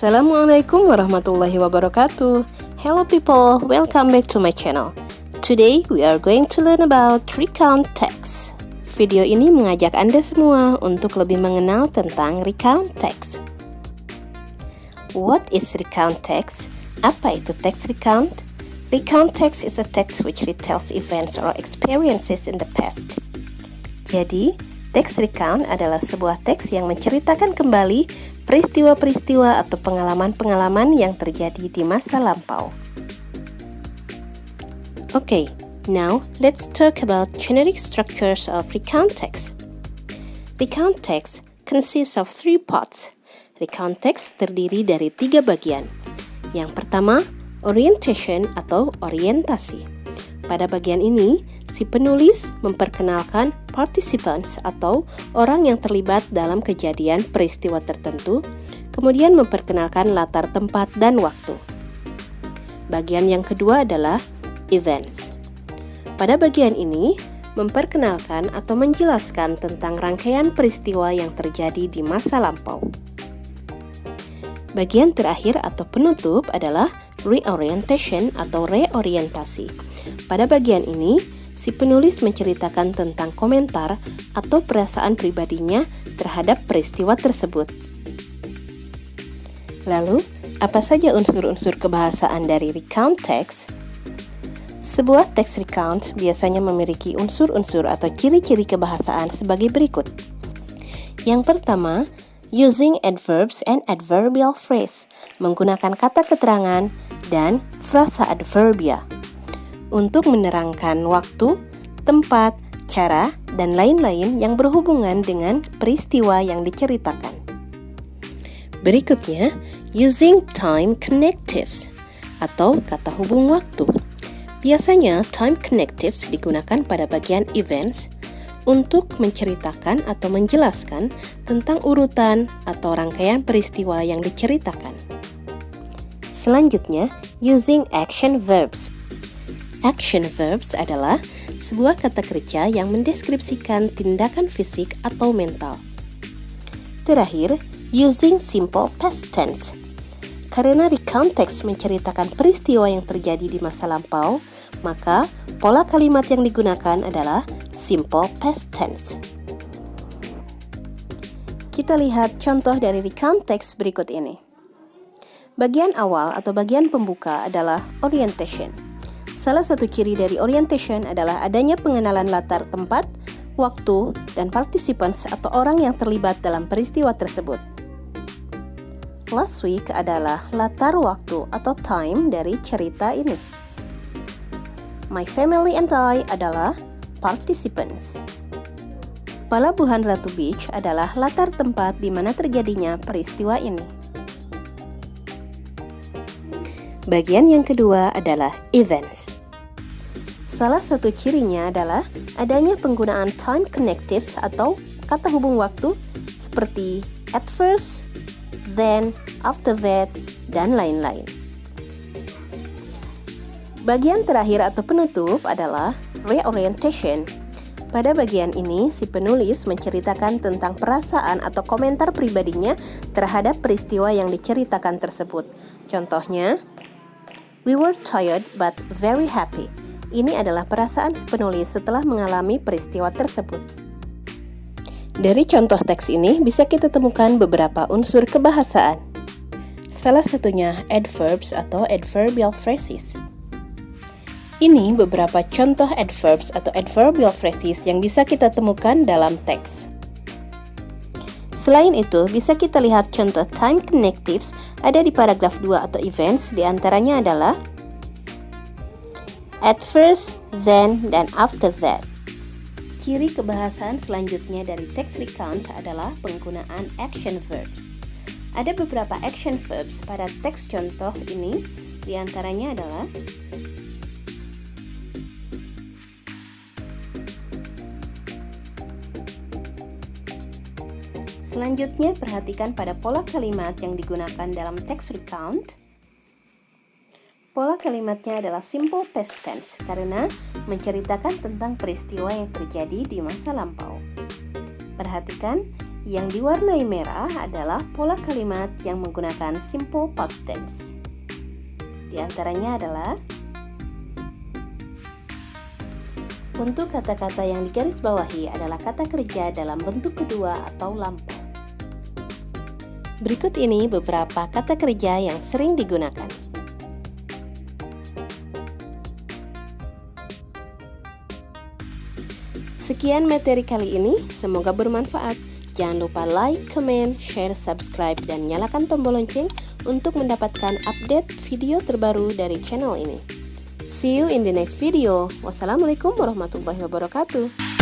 Assalamualaikum warahmatullahi wabarakatuh. Hello people, welcome back to my channel. Today we are going to learn about recount text. Video ini mengajak Anda semua untuk lebih mengenal tentang recount text. What is recount text? Apa itu text recount? Recount text is a text which retells events or experiences in the past. Jadi, teks recount adalah sebuah teks yang menceritakan kembali peristiwa-peristiwa atau pengalaman-pengalaman yang terjadi di masa lampau. Okay, now let's talk about generic structures of recount text. Recount text consists of 3 parts. Recount text terdiri dari 3 bagian. Yang pertama, orientation atau orientasi. Pada bagian ini, si penulis memperkenalkan participants atau orang yang terlibat dalam kejadian peristiwa tertentu, kemudian memperkenalkan latar tempat dan waktu. Bagian yang kedua adalah events. Pada bagian ini, memperkenalkan atau menjelaskan tentang rangkaian peristiwa yang terjadi di masa lampau. Bagian terakhir atau penutup adalah reorientation atau reorientasi. Pada bagian ini, si penulis menceritakan tentang komentar atau perasaan pribadinya terhadap peristiwa tersebut. Lalu, apa saja unsur-unsur kebahasaan dari recount text? Sebuah teks recount biasanya memiliki unsur-unsur atau ciri-ciri kebahasaan sebagai berikut. Yang pertama, using adverbs and adverbial phrase, menggunakan kata keterangan dan frasa adverbia untuk menerangkan waktu, tempat, cara, dan lain-lain yang berhubungan dengan peristiwa yang diceritakan. Berikutnya, using time connectives atau kata hubung waktu. Biasanya, time connectives digunakan pada bagian events untuk menceritakan atau menjelaskan tentang urutan atau rangkaian peristiwa yang diceritakan. Selanjutnya, using action verbs. Action verbs adalah sebuah kata kerja yang mendeskripsikan tindakan fisik atau mental. Terakhir, using simple past tense. Karena recount text menceritakan peristiwa yang terjadi di masa lampau, maka pola kalimat yang digunakan adalah simple past tense. Kita lihat contoh dari recount text berikut ini. Bagian awal atau bagian pembuka adalah orientation. Salah satu ciri dari orientation adalah adanya pengenalan latar tempat, waktu, dan participants atau orang yang terlibat dalam peristiwa tersebut. Last week adalah latar waktu atau time dari cerita ini. My family and I adalah participants. Pelabuhan Ratu Beach adalah latar tempat di mana terjadinya peristiwa ini. Bagian yang kedua adalah events. Salah satu cirinya adalah adanya penggunaan time connectives atau kata hubung waktu seperti at first, then, after that, dan lain-lain. Bagian terakhir atau penutup adalah reorientation. Pada bagian ini, si penulis menceritakan tentang perasaan atau komentar pribadinya terhadap peristiwa yang diceritakan tersebut. Contohnya, we were tired but very happy. Ini adalah perasaan si penulis setelah mengalami peristiwa tersebut. Dari contoh teks ini bisa kita temukan beberapa unsur kebahasaan. Salah satunya adverbs atau adverbial phrases. Ini beberapa contoh adverbs atau adverbial phrases yang bisa kita temukan dalam teks. Selain itu, bisa kita lihat contoh time connectives ada di paragraf 2 atau events, diantaranya adalah at first, then, dan after that. Ciri kebahasaan selanjutnya dari teks recount adalah penggunaan action verbs. Ada beberapa action verbs pada teks contoh ini, diantaranya adalah selanjutnya, perhatikan pada pola kalimat yang digunakan dalam teks recount. Pola kalimatnya adalah simple past tense karena menceritakan tentang peristiwa yang terjadi di masa lampau. Perhatikan, Yang diwarnai merah adalah pola kalimat yang menggunakan simple past tense. Di antaranya adalah untuk kata-kata yang digarisbawahi adalah kata kerja dalam bentuk kedua atau lampau. Berikut ini beberapa kata kerja yang sering digunakan. Sekian materi kali ini, semoga bermanfaat. Jangan lupa like, comment, share, subscribe, dan nyalakan tombol lonceng untuk mendapatkan update video terbaru dari channel ini. See you in the next video. Wassalamualaikum warahmatullahi wabarakatuh.